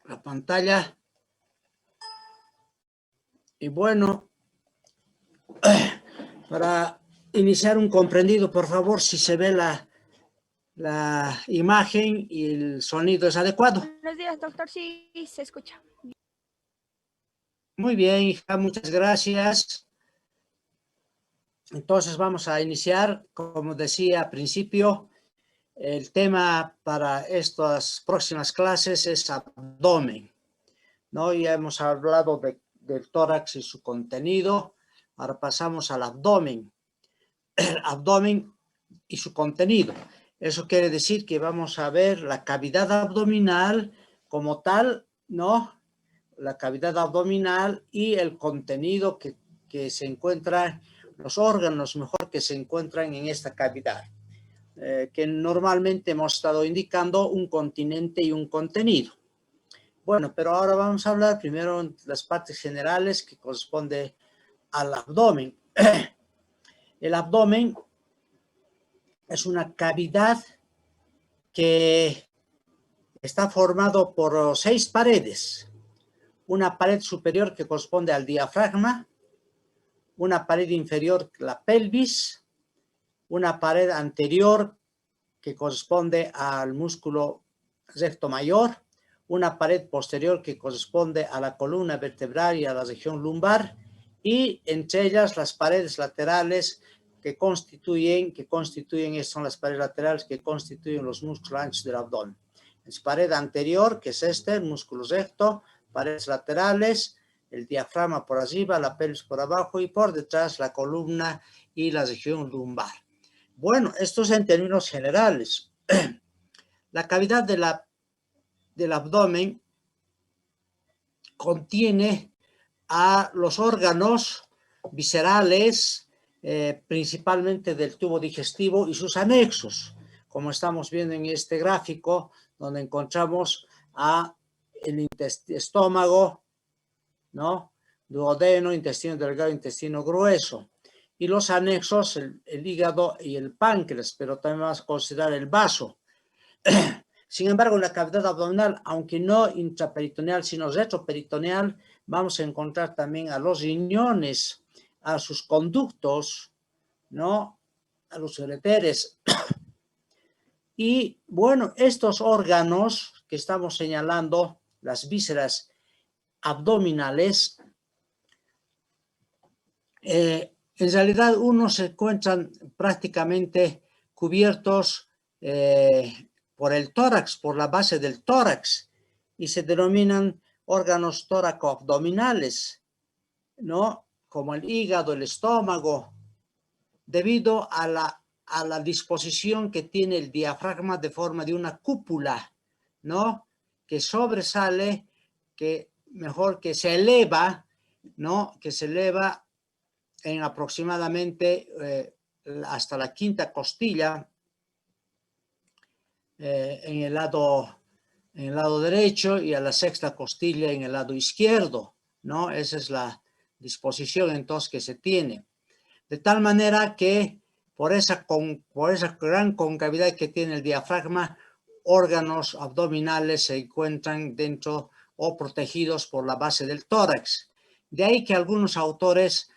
la pantalla. Y bueno, para iniciar un comprendido, por favor, si se ve la imagen y el sonido es adecuado. Buenos días, doctor. Sí, se escucha. Muy bien, hija, muchas gracias. Entonces vamos a iniciar, como decía al principio, el tema para estas próximas clases es abdomen, ¿no? Ya hemos hablado del tórax y su contenido, ahora pasamos al abdomen. El abdomen y su contenido. Eso quiere decir que vamos a ver la cavidad abdominal como tal, ¿no? La cavidad abdominal y el contenido que se encuentra, los órganos mejor que se encuentran en esta cavidad, que normalmente hemos estado indicando un continente y un contenido. Bueno, pero ahora vamos a hablar primero de las partes generales que corresponde al abdomen. El abdomen es una cavidad que está formado por 6 paredes. Una pared superior que corresponde al diafragma, una pared inferior, la pelvis, una pared anterior que corresponde al músculo recto mayor, una pared posterior que corresponde a la columna vertebral y a la región lumbar, y entre ellas las paredes laterales que constituyen, son las paredes laterales que constituyen los músculos anchos del abdomen. Es pared anterior, que es el músculo recto, paredes laterales, el diafragma por arriba, la pelvis por abajo y por detrás la columna y la región lumbar. Bueno, esto es en términos generales. La cavidad del abdomen contiene a los órganos viscerales, principalmente del tubo digestivo y sus anexos, como estamos viendo en este gráfico, donde encontramos a el estómago, ¿no? Duodeno, intestino delgado, intestino grueso. Y los anexos, el hígado y el páncreas, pero también vamos a considerar el vaso. Sin embargo, en la cavidad abdominal, aunque no intraperitoneal, sino retroperitoneal, vamos a encontrar también a los riñones, a sus conductos, ¿no? A los ureteres. Y bueno, estos órganos que estamos señalando, las vísceras abdominales, en realidad unos se encuentran prácticamente cubiertos por el tórax, por la base del tórax, y se denominan órganos tóraco-abdominales, ¿no? Como el hígado, el estómago, debido a la disposición que tiene el diafragma de forma de una cúpula, ¿no? Que sobresale, que mejor que se eleva, ¿no? Que se eleva en aproximadamente hasta la quinta costilla en el lado derecho y a la sexta costilla en el lado izquierdo, ¿no? Esa es la disposición entonces que se tiene. De tal manera que por esa gran concavidad que tiene el diafragma, órganos abdominales se encuentran dentro o protegidos por la base del tórax. De ahí que algunos autores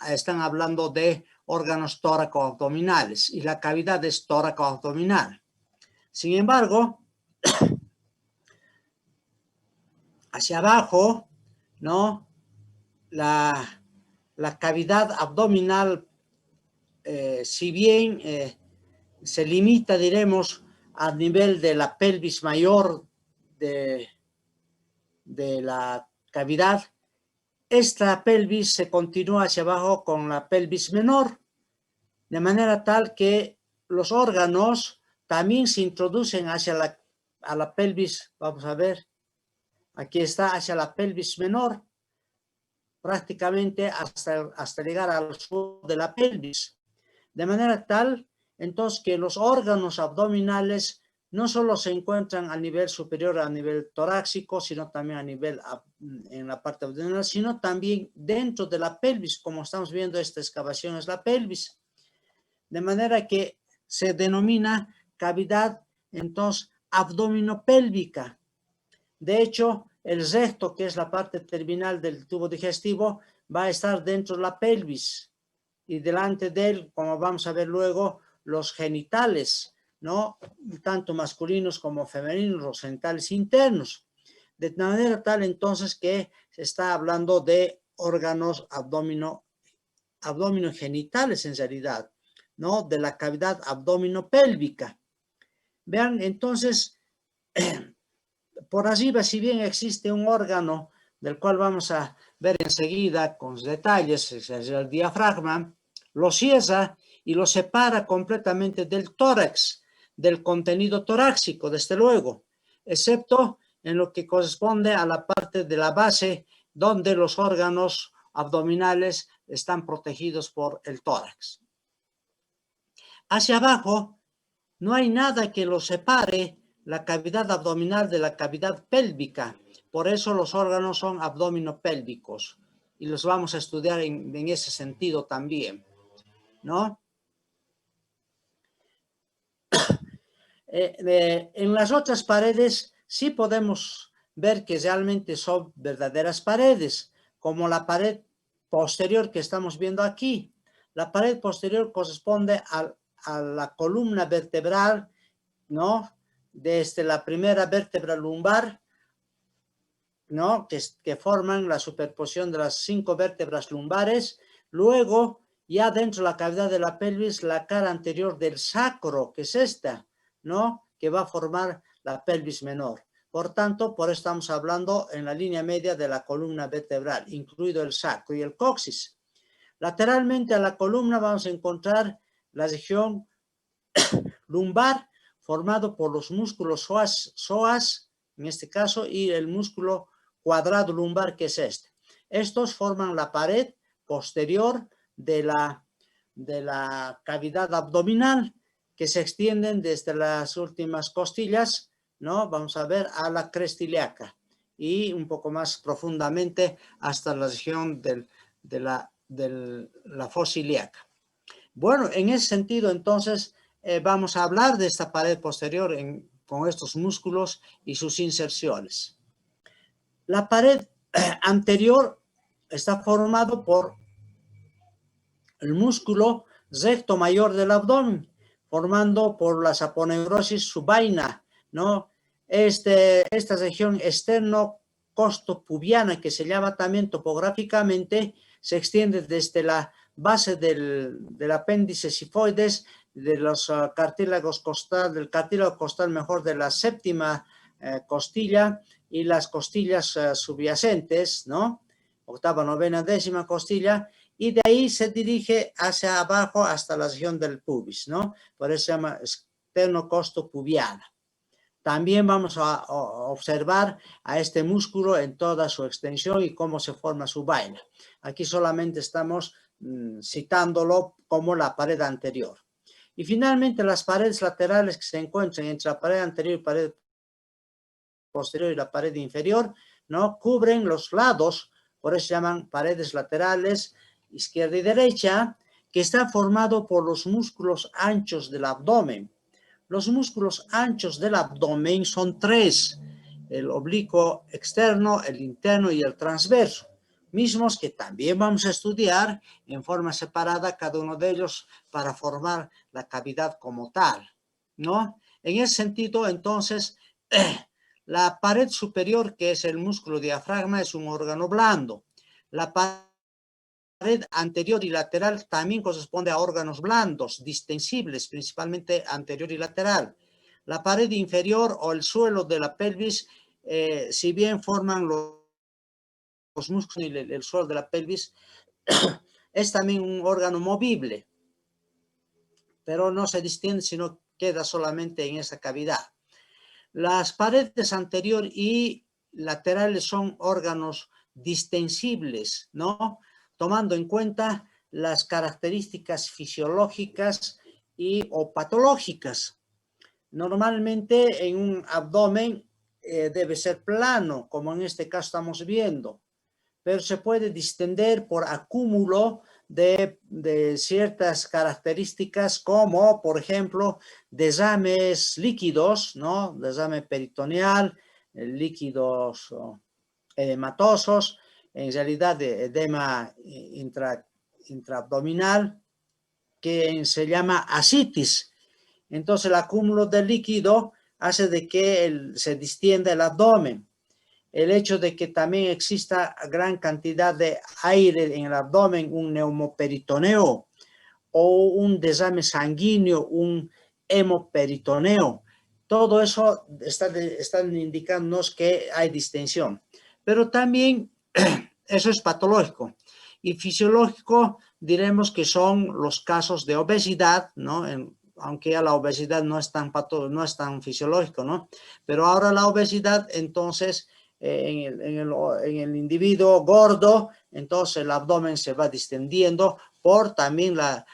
están hablando de órganos tóraco-abdominales y la cavidad es tóraco-abdominal. Sin embargo, hacia abajo, ¿no? La cavidad abdominal, si bien se limita, diremos, al nivel de la pelvis mayor de la cavidad, esta pelvis se continúa hacia abajo con la pelvis menor, de manera tal que los órganos también se introducen hacia la pelvis, vamos a ver, aquí está, hacia la pelvis menor, prácticamente hasta llegar al suelo de la pelvis, de manera tal, entonces, que los órganos abdominales no solo se encuentran a nivel superior, a nivel torácico, sino también a nivel en la parte abdominal, sino también dentro de la pelvis, como estamos viendo, esta excavación es la pelvis. De manera que se denomina cavidad, entonces, abdominopélvica. De hecho, el recto, que es la parte terminal del tubo digestivo, va a estar dentro de la pelvis. Y delante de él, como vamos a ver luego, los genitales, ¿no? Tanto masculinos como femeninos, los genitales internos. De manera tal entonces que se está hablando de órganos abdominogenitales en realidad, ¿no? De la cavidad abdominopélvica. Vean, entonces, por arriba, si bien existe un órgano del cual vamos a ver enseguida con detalles, es el diafragma, lo cierra y lo separa completamente del tórax, del contenido torácico, desde luego, excepto en lo que corresponde a la parte de la base donde los órganos abdominales están protegidos por el tórax. Hacia abajo no hay nada que lo separe la cavidad abdominal de la cavidad pélvica. Por eso los órganos son abdominopélvicos y los vamos a estudiar en ese sentido también, ¿no? En las otras paredes sí podemos ver que realmente son verdaderas paredes, como la pared posterior que estamos viendo aquí. La pared posterior corresponde a la columna vertebral, ¿no? Desde la primera vértebra lumbar, ¿no? Que forman la superposición de las 5 vértebras lumbares. Luego, ya dentro de la cavidad de la pelvis, la cara anterior del sacro, que es esta, ¿no? Que va a formar la pelvis menor. Por tanto, por eso estamos hablando en la línea media de la columna vertebral, incluido el sacro y el coxis. Lateralmente a la columna vamos a encontrar la región lumbar, formado por los músculos psoas, en este caso, y el músculo cuadrado lumbar, que es este. Estos forman la pared posterior de la cavidad abdominal, que se extienden desde las últimas costillas, ¿no? Vamos a ver, a la cresta ilíaca y un poco más profundamente hasta la región de la fosa ilíaca. Bueno, en ese sentido, entonces, vamos a hablar de esta pared posterior con estos músculos y sus inserciones. La pared anterior está formado por el músculo recto mayor del abdomen, formando por la saponeurosis subaina, ¿no? Esta región externo-costopubiana, que se llama también topográficamente, se extiende desde la base del apéndice sifoides, de los cartílagos costal, del cartílago costal mejor de la séptima costilla y las costillas subyacentes, ¿no? Octava, novena, décima costilla, y de ahí se dirige hacia abajo hasta la región del pubis, ¿no? Por eso se llama externo-costopubiana. También vamos a observar a este músculo en toda su extensión y cómo se forma su vaina. Aquí solamente estamos citándolo como la pared anterior. Y finalmente las paredes laterales que se encuentran entre la pared anterior y pared posterior y la pared inferior, ¿no? Cubren los lados, por eso se llaman paredes laterales, izquierda y derecha, que está formado por los músculos anchos del abdomen. Los músculos anchos del abdomen son 3, el oblicuo externo, el interno y el transverso, mismos que también vamos a estudiar en forma separada cada uno de ellos para formar la cavidad como tal, ¿no? En ese sentido, entonces, la pared superior, que es el músculo diafragma, es un órgano blando. La pared anterior y lateral también corresponde a órganos blandos, distensibles, principalmente anterior y lateral. La pared inferior o el suelo de la pelvis, si bien forman los músculos y el suelo de la pelvis, es también un órgano movible, pero no se distiende, sino queda solamente en esa cavidad. Las paredes anterior y laterales son órganos distensibles, ¿no? Tomando en cuenta las características fisiológicas o patológicas. Normalmente en un abdomen debe ser plano, como en este caso estamos viendo, pero se puede distender por acúmulo de ciertas características como, por ejemplo, derrames líquidos, ¿no? Derrame peritoneal, líquidos edematosos, en realidad de edema intraabdominal, que se llama ascitis. Entonces el acúmulo de líquido hace de que se distienda el abdomen. El hecho de que también exista gran cantidad de aire en el abdomen, un neumoperitoneo o un desame sanguíneo, un hemoperitoneo, todo eso están indicándonos que hay distensión. Pero también eso es patológico. Y fisiológico diremos que son los casos de obesidad, ¿no? Aunque ya la obesidad no es tan fisiológico, ¿no? Pero ahora la obesidad, entonces, en el individuo gordo, entonces el abdomen se va distendiendo por también la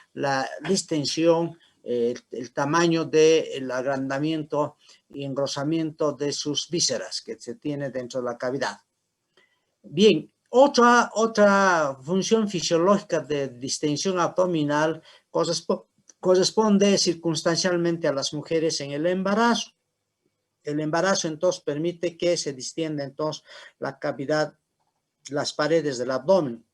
distensión, el tamaño del agrandamiento y engrosamiento de sus vísceras que se tiene dentro de la cavidad. Bien, otra función fisiológica de distensión abdominal corresponde circunstancialmente a las mujeres en el embarazo. El embarazo entonces permite que se distienda entonces la cavidad, las paredes del abdomen.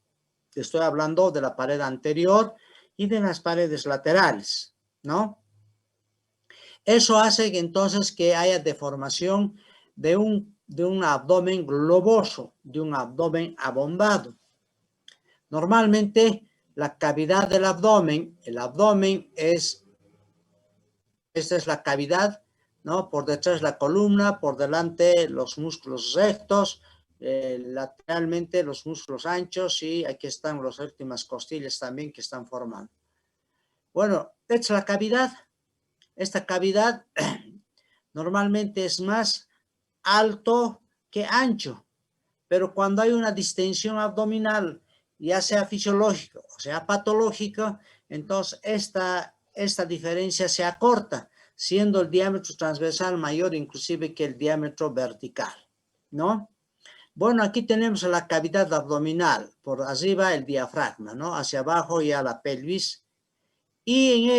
Estoy hablando de la pared anterior y de las paredes laterales, ¿no? Eso hace que entonces que haya deformación de un abdomen globoso, de un abdomen abombado. Normalmente la cavidad del abdomen, esta es la cavidad, ¿no? Por detrás la columna, por delante los músculos rectos, lateralmente los músculos anchos y aquí están las últimas costillas también que están formando. Bueno, esta es la cavidad. Esta cavidad normalmente es más alto que ancho, pero cuando hay una distensión abdominal, ya sea fisiológica o sea patológica, entonces esta diferencia se acorta, siendo el diámetro transversal mayor inclusive que el diámetro vertical, ¿no? Bueno, aquí tenemos la cavidad abdominal, por arriba el diafragma, ¿no? Hacia abajo ya la pelvis, y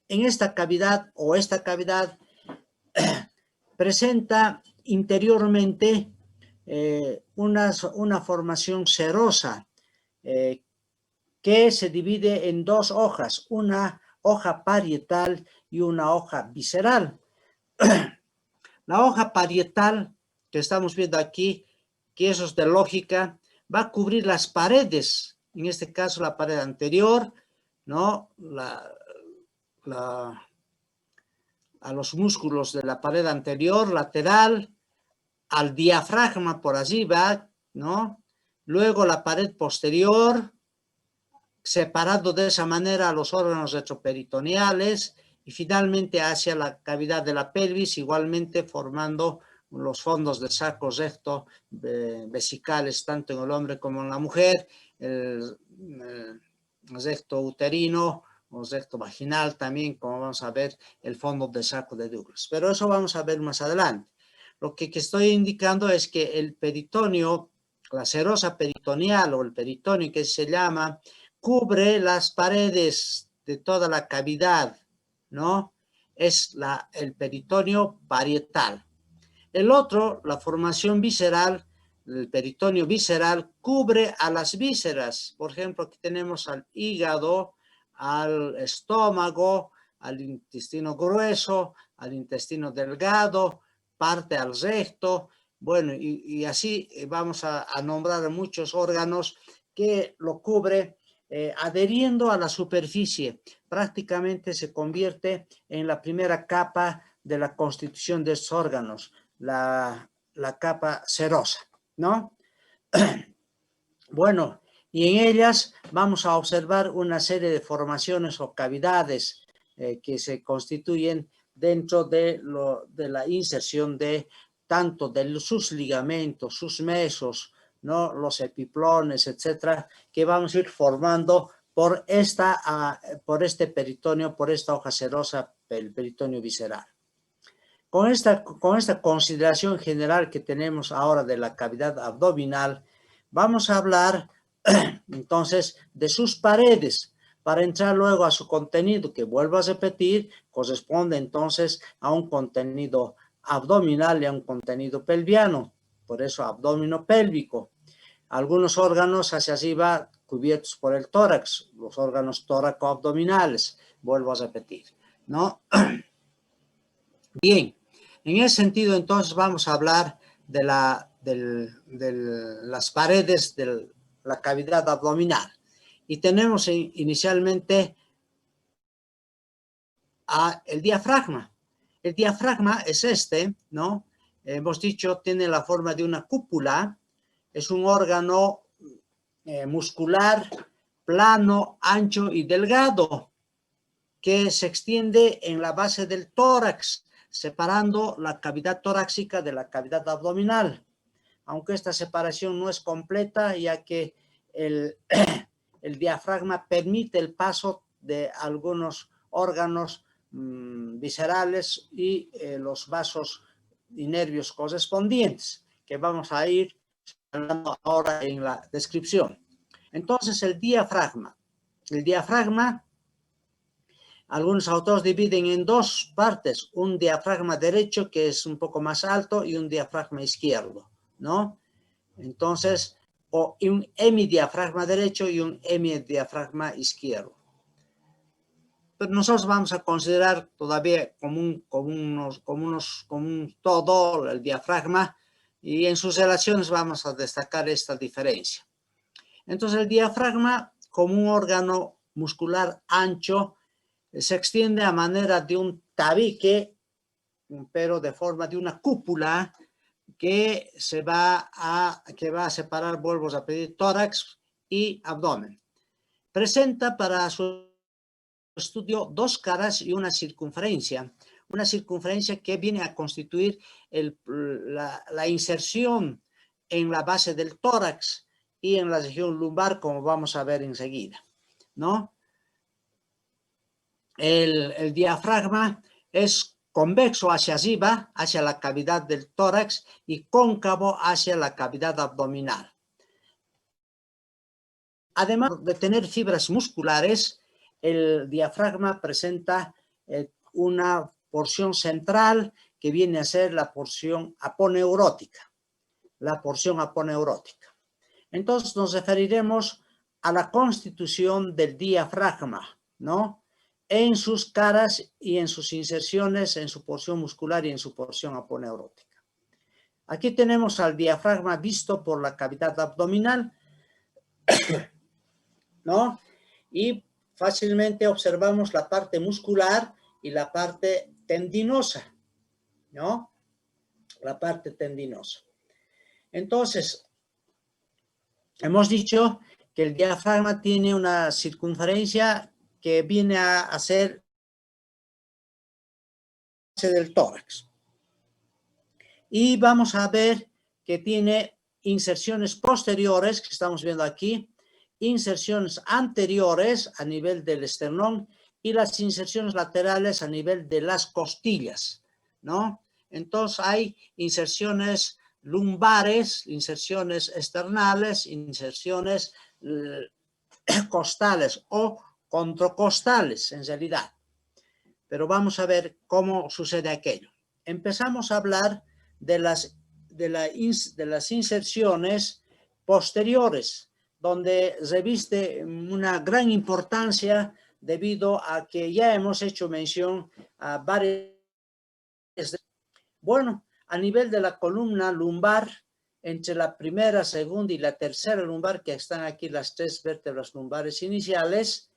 en esta cavidad presenta interiormente una formación serosa que se divide en dos hojas, una hoja parietal y una hoja visceral. La hoja parietal que estamos viendo aquí, que eso es de lógica, va a cubrir las paredes, en este caso la pared anterior, ¿no? A los músculos de la pared anterior, lateral, al diafragma por allí va, ¿no? Luego la pared posterior, separado de esa manera a los órganos retroperitoneales y finalmente hacia la cavidad de la pelvis, igualmente formando los fondos del saco recto vesicales, tanto en el hombre como en la mujer, el recto uterino, o recto vaginal también, como vamos a ver, el fondo del saco de Douglas. Pero eso vamos a ver más adelante. Lo que estoy indicando es que el peritoneo, la serosa peritoneal o el peritoneo que se llama, cubre las paredes de toda la cavidad, ¿no? Es el peritoneo parietal. El otro, la formación visceral, el peritoneo visceral, cubre a las vísceras. Por ejemplo, aquí tenemos al hígado, al estómago, al intestino grueso, al intestino delgado, parte al recto. Bueno, y así vamos a nombrar muchos órganos que lo cubre adheriendo a la superficie. Prácticamente se convierte en la primera capa de la constitución de estos órganos, la capa serosa, ¿no? Bueno, y en ellas vamos a observar una serie de formaciones o cavidades que se constituyen dentro de la inserción de tanto de sus ligamentos, sus mesos, ¿no? Los epiplones, etcétera, que vamos a ir formando por este peritoneo, por esta hoja serosa, el peritoneo visceral. Con esta consideración general que tenemos ahora de la cavidad abdominal, vamos a hablar entonces de sus paredes para entrar luego a su contenido, que vuelvo a repetir, corresponde entonces a un contenido abdominal y un contenido pelviano, por eso abdomino pélvico. Algunos órganos hacia arriba cubiertos por el tórax, los órganos tóraco-abdominales, vuelvo a repetir, ¿no? Bien, en ese sentido entonces vamos a hablar de las paredes de la cavidad abdominal. Y tenemos inicialmente el diafragma. El diafragma es este, ¿no? Hemos dicho, tiene la forma de una cúpula, es un órgano muscular, plano, ancho y delgado, que se extiende en la base del tórax, separando la cavidad torácica de la cavidad abdominal. Aunque esta separación no es completa, ya que el diafragma permite el paso de algunos órganos viscerales y los vasos y nervios correspondientes, que vamos a ir hablando ahora en la descripción. Entonces, el diafragma, algunos autores dividen en dos partes, un diafragma derecho que es un poco más alto y un diafragma izquierdo, ¿no? Entonces, un hemidiafragma derecho y un hemidiafragma izquierdo. Pero nosotros vamos a considerar todavía como un todo el diafragma, y en sus relaciones vamos a destacar esta diferencia. Entonces, el diafragma, como un órgano muscular ancho, se extiende a manera de un tabique, pero de forma de una cúpula que va a separar, vuelvo a pedir, tórax y abdomen. Presenta para su estudio dos caras y una circunferencia que viene a constituir la inserción en la base del tórax y en la región lumbar, como vamos a ver enseguida, ¿no? El diafragma es convexo hacia arriba, hacia la cavidad del tórax, y cóncavo hacia la cavidad abdominal. Además de tener fibras musculares, el diafragma presenta una porción central que viene a ser la porción aponeurótica. Entonces nos referiremos a la constitución del diafragma, ¿no? En sus caras y en sus inserciones, en su porción muscular y en su porción aponeurótica. Aquí tenemos al diafragma visto por la cavidad abdominal, ¿no? Y fácilmente observamos la parte muscular y la parte tendinosa, ¿no? La parte tendinosa. Entonces, hemos dicho que el diafragma tiene una circunferencia que viene a ser del tórax. Y vamos a ver que tiene inserciones posteriores, que estamos viendo aquí, inserciones anteriores a nivel del esternón y las inserciones laterales a nivel de las costillas, ¿no? Entonces hay inserciones lumbares, inserciones esternales, inserciones costales o controcostales en realidad. Pero vamos a ver cómo sucede aquello. Empezamos a hablar de las inserciones posteriores, donde reviste una gran importancia debido a que ya hemos hecho mención a varias. Bueno, a nivel de la columna lumbar, entre la primera, segunda y la tercera lumbar, que están aquí las tres vértebras lumbares iniciales,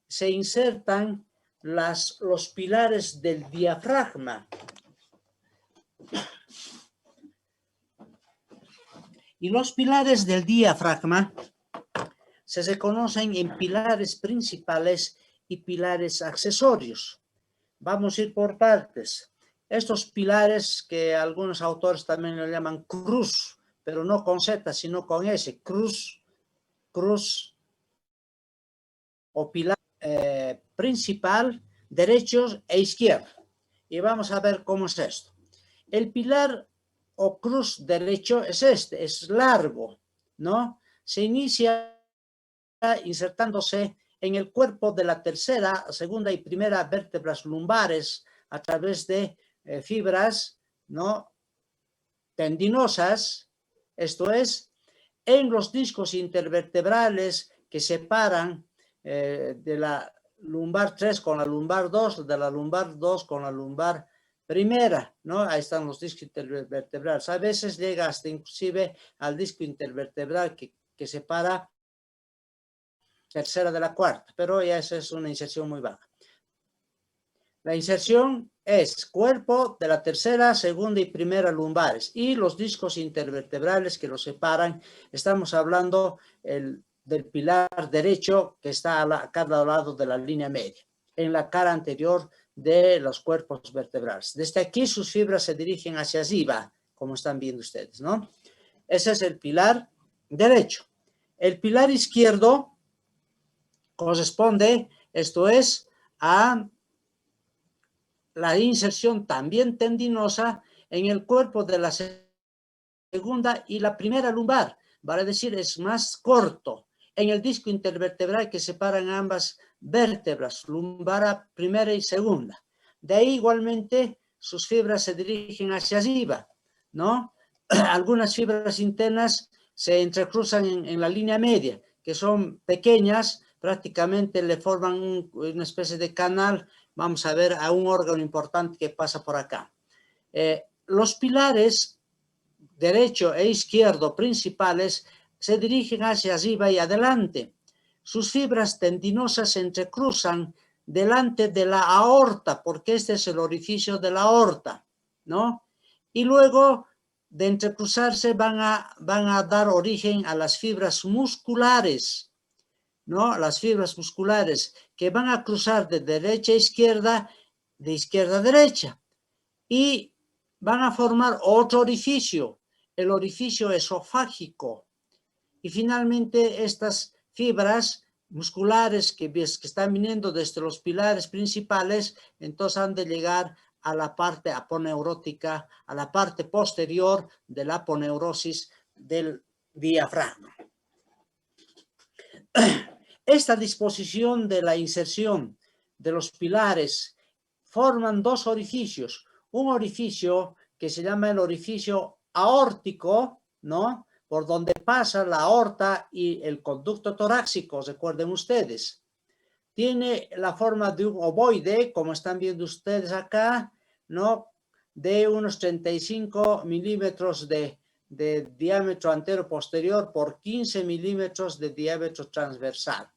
se insertan los pilares del diafragma. Y los pilares del diafragma se reconocen en pilares principales y pilares accesorios. Vamos a ir por partes. Estos pilares, que algunos autores también lo llaman cruz, pero no con Z, sino con S, cruz o pilar principal, derechos e izquierdo. Y vamos a ver cómo es esto. El pilar o cruz derecho es este, es largo, ¿no? Se inicia insertándose en el cuerpo de la tercera, segunda y primera vértebras lumbares a través de fibras ¿no? Tendinosas, esto es, en los discos intervertebrales que separan de la lumbar 3 con la lumbar 2, de la lumbar 2 con la lumbar primera, ¿no? Ahí están los discos intervertebrales. A veces llega hasta inclusive al disco intervertebral que separa tercera de la cuarta, pero ya esa es una inserción muy baja. La inserción es cuerpo de la tercera, segunda y primera lumbares y los discos intervertebrales que los separan. Estamos hablando del pilar derecho que está a cada lado de la línea media, en la cara anterior de los cuerpos vertebrales. Desde aquí sus fibras se dirigen hacia arriba, como están viendo ustedes, ¿no? Ese es el pilar derecho. El pilar izquierdo corresponde, esto es, a la inserción también tendinosa en el cuerpo de la segunda y la primera lumbar, vale decir, es más corto en el disco intervertebral que separan ambas vértebras, lumbar primera y segunda. De ahí igualmente sus fibras se dirigen hacia arriba, ¿no? Algunas fibras internas se entrecruzan en la línea media, que son pequeñas, prácticamente le forman una especie de canal. Vamos a ver a un órgano importante que pasa por acá. Los pilares derecho e izquierdo principales se dirigen hacia arriba y adelante. Sus fibras tendinosas se entrecruzan delante de la aorta, porque este es el orificio de la aorta, ¿no? Y luego de entrecruzarse van a dar origen a las fibras musculares, ¿no? Las fibras musculares que van a cruzar de derecha a izquierda, de izquierda a derecha, y van a formar otro orificio, el orificio esofágico. Y finalmente estas fibras musculares que están viniendo desde los pilares principales, entonces han de llegar a la parte aponeurótica, a la parte posterior de la aponeurosis del diafragma. Esta disposición de la inserción de los pilares forman dos orificios. Un orificio que se llama el orificio aórtico, ¿no? Por donde pasa la aorta y el conducto torácico, recuerden ustedes. Tiene la forma de un ovoide, como están viendo ustedes acá, ¿no? De unos 35 milímetros de diámetro antero-posterior por 15 milímetros de diámetro transversal.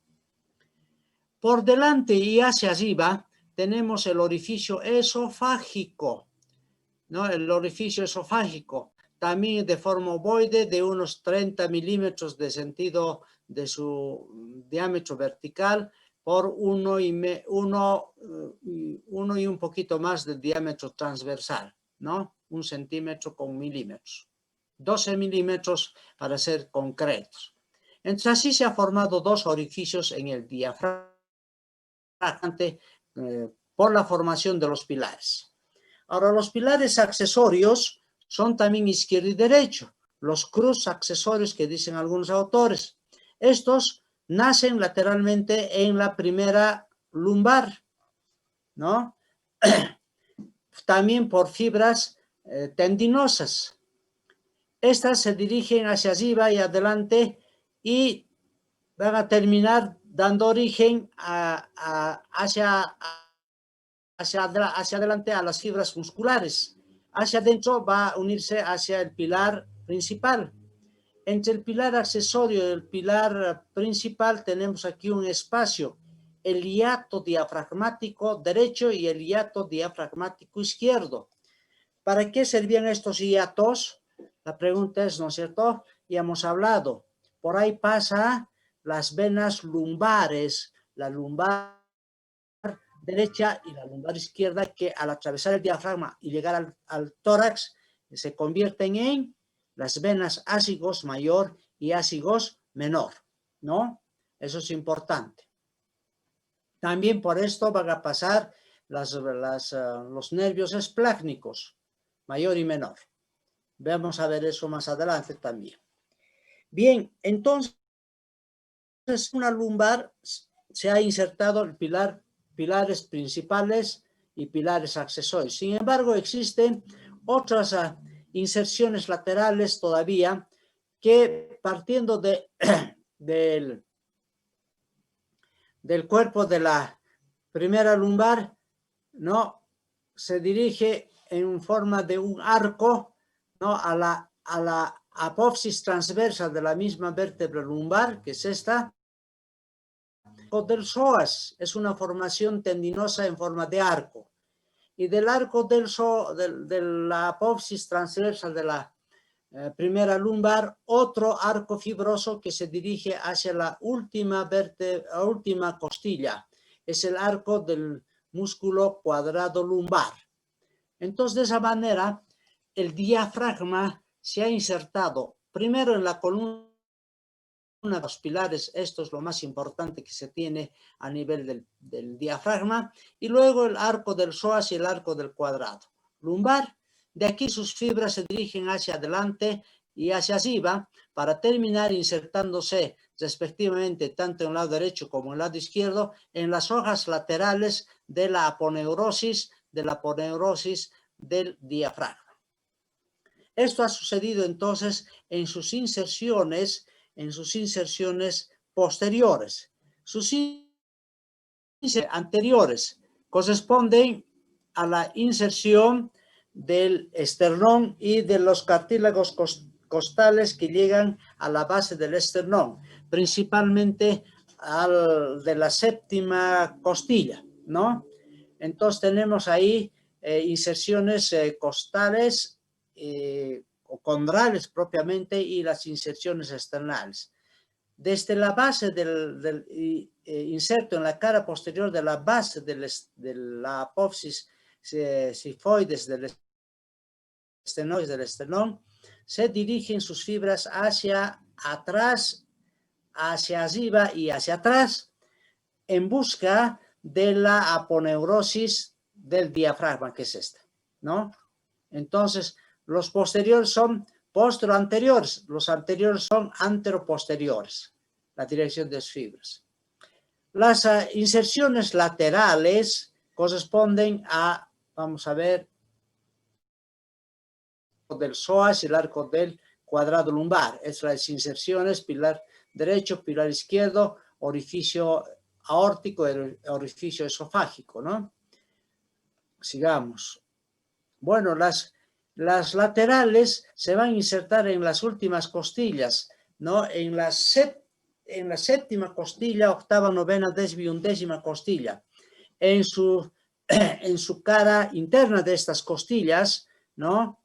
Por delante y hacia arriba tenemos el orificio esofágico, ¿no? El orificio esofágico, también de forma ovoide de unos 30 milímetros de sentido de su diámetro vertical por uno y un poquito más de diámetro transversal, ¿no? 1 centímetro con milímetros. 12 milímetros para ser concretos. Entonces así se han formado dos orificios en el diafragma por la formación de los pilares. Ahora, los pilares accesorios son también izquierdo y derecho, los cruz accesorios que dicen algunos autores. Estos nacen lateralmente en la primera lumbar, ¿no? También por fibras tendinosas. Estas se dirigen hacia arriba y adelante y van a terminar dando origen hacia adelante a las fibras musculares. Hacia adentro va a unirse hacia el pilar principal. Entre el pilar accesorio y el pilar principal tenemos aquí un espacio, el hiato diafragmático derecho y el hiato diafragmático izquierdo. ¿Para qué servían estos hiatos? La pregunta es, ¿no es cierto? Ya hemos hablado. Por ahí pasa las venas lumbares, la lumbar derecha y la lumbar izquierda, que al atravesar el diafragma y llegar al tórax se convierten en las venas ácigos mayor y ácigos menor, ¿no? Eso es importante. También por esto van a pasar los nervios esplácnicos, mayor y menor. Vamos a ver eso más adelante también. Bien, entonces, una lumbar se ha insertado el pilares principales y pilares accesorios. Sin embargo, existe otras inserciones laterales todavía que partiendo del cuerpo de la primera lumbar, ¿no? Se dirige en forma de un arco, ¿no? a la apófisis transversa de la misma vértebra lumbar, que es esta. Del psoas es una formación tendinosa en forma de arco. Y del arco de la apófisis transversa de la primera lumbar, otro arco fibroso que se dirige hacia la última costilla. Es el arco del músculo cuadrado lumbar. Entonces, de esa manera, el diafragma se ha insertado primero en la columna de los pilares. Esto es lo más importante que se tiene a nivel del diafragma, y luego el arco del psoas y el arco del cuadrado lumbar. De aquí sus fibras se dirigen hacia adelante y hacia arriba para terminar insertándose respectivamente tanto en el lado derecho como en el lado izquierdo en las hojas laterales de la aponeurosis del diafragma. Esto ha sucedido entonces en sus inserciones posteriores. Sus inserciones anteriores corresponden a la inserción del esternón y de los cartílagos costales que llegan a la base del esternón, principalmente de la séptima costilla, ¿no? Entonces tenemos ahí inserciones costales o condrales propiamente, y las inserciones esternales. Desde la base del inserto en la cara posterior de la base de la apófisis sifoides del esternón, se dirigen sus fibras hacia atrás, hacia arriba y hacia atrás, en busca de la aponeurosis del diafragma, que es esta, ¿no? Entonces, los posteriores son posteriores, los anteriores son anteroposteriores, la dirección de las fibras. Las inserciones laterales corresponden a, vamos a ver, del psoas y el arco del cuadrado lumbar. Es las inserciones, pilar derecho, pilar izquierdo, orificio aórtico, orificio esofágico, ¿no? Sigamos. Bueno, las laterales se van a insertar en las últimas costillas, ¿no? En la séptima costilla, octava, novena, décima y undécima costilla. En su cara interna de estas costillas, ¿no?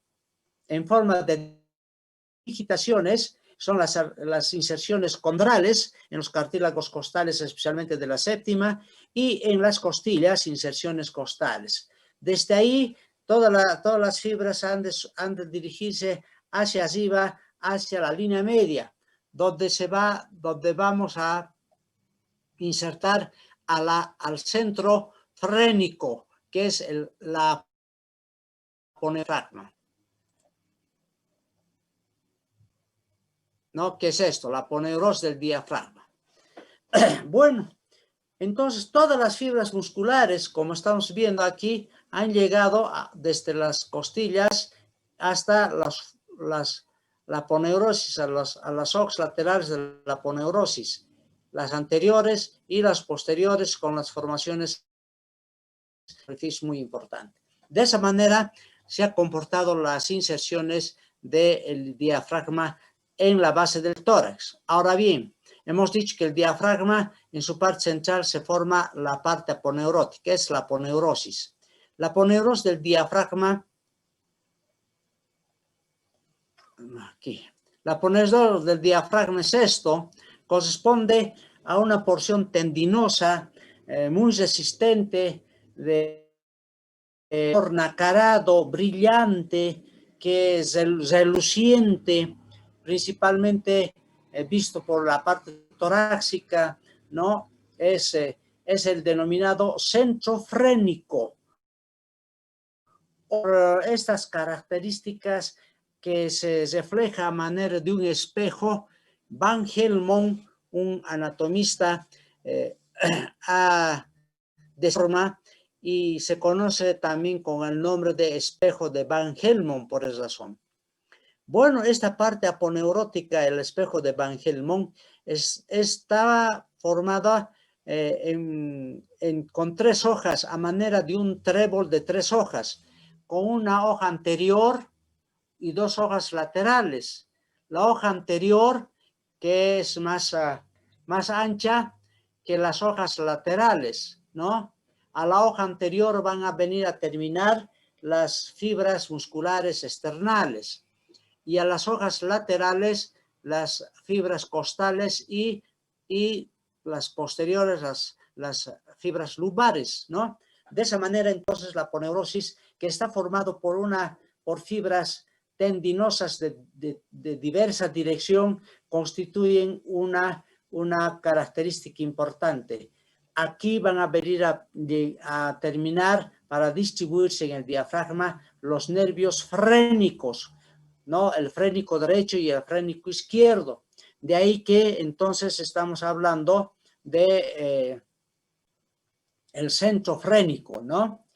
En forma de digitaciones, son las inserciones condrales en los cartílagos costales, especialmente de la séptima, y en las costillas, inserciones costales. Desde ahí, todas las fibras han de dirigirse hacia arriba, hacia la línea media, donde vamos a insertar al centro frénico, que es la aponeurosis, ¿no? ¿Qué es esto? La aponeurosis del diafragma. Bueno, entonces todas las fibras musculares, como estamos viendo aquí, han llegado desde las costillas hasta la aponeurosis, a las hojas laterales de la aponeurosis, las anteriores y las posteriores, con las formaciones muy importantes. De esa manera se han comportado las inserciones del diafragma en la base del tórax. Ahora bien, hemos dicho que el diafragma, en su parte central, se forma la parte aponeurótica, es la aponeurosis. La aponeurosis del diafragma, aquí, la aponeurosis del diafragma es esto, corresponde a una porción tendinosa muy resistente, de nacarado, brillante, que es reluciente, principalmente visto por la parte torácica, ¿no? Es el denominado centro frénico. Por estas características que se refleja a manera de un espejo, Van Helmont, un anatomista, de forma, y se conoce también con el nombre de espejo de Van Helmont por esa razón. Bueno, esta parte aponeurótica, el espejo de Van Helmont, estaba formada con 3 hojas a manera de un trébol de 3 hojas, con una hoja anterior y 2 hojas laterales. La hoja anterior, que es más ancha que las hojas laterales, ¿no? A la hoja anterior van a venir a terminar las fibras musculares externales y a las hojas laterales las fibras costales y las posteriores las fibras lumbares, ¿no? De esa manera, entonces, la aponeurosis, que está formado por fibras tendinosas de diversa dirección, constituyen una característica importante. Aquí van a venir a terminar para distribuirse en el diafragma los nervios frénicos, ¿no? El frénico derecho y el frénico izquierdo. De ahí que entonces estamos hablando de el centro frénico, ¿no?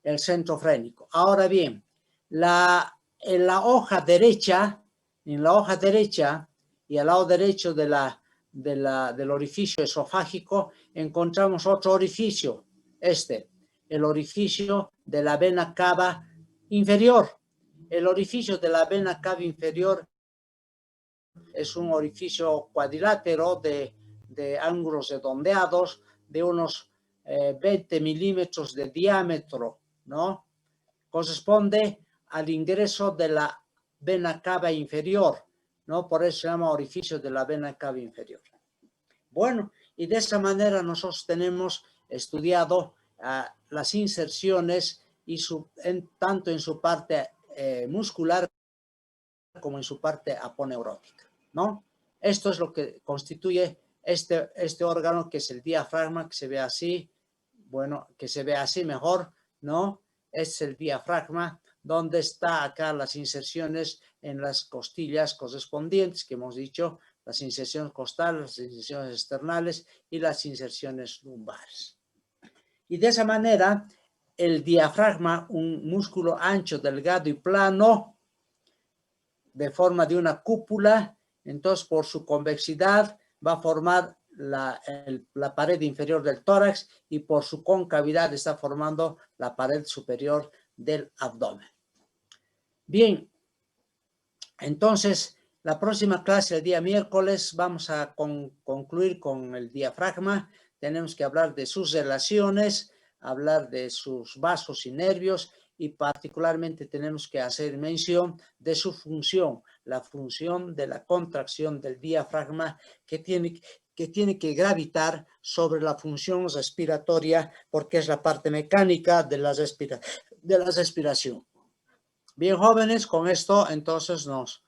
El centro frénico. Ahora bien, en la hoja derecha y al lado derecho del orificio esofágico encontramos otro orificio, el orificio de la vena cava inferior. El orificio de la vena cava inferior es un orificio cuadrilátero de ángulos redondeados de unos 20 milímetros de diámetro, ¿no? Corresponde al ingreso de la vena cava inferior, ¿no? Por eso se llama orificio de la vena cava inferior. Bueno, y de esa manera nosotros tenemos estudiado las inserciones y tanto en su parte muscular como en su parte aponeurótica, ¿no? Esto es lo que constituye este órgano, que es el diafragma, que se ve así, bueno, que se ve así mejor, ¿no? Es el diafragma, donde está acá las inserciones en las costillas correspondientes, que hemos dicho, las inserciones costales, las inserciones externales y las inserciones lumbares. Y de esa manera, el diafragma, un músculo ancho, delgado y plano, de forma de una cúpula, entonces por su convexidad va a formar la pared inferior del tórax y por su concavidad está formando la pared superior del abdomen. Bien, entonces la próxima clase, el día miércoles, vamos a concluir con el diafragma. Tenemos que hablar de sus relaciones, hablar de sus vasos y nervios, y particularmente tenemos que hacer mención de su función, la función de la contracción del diafragma que tiene que gravitar sobre la función respiratoria, porque es la parte mecánica de la respiración. Bien, jóvenes, con esto entonces nos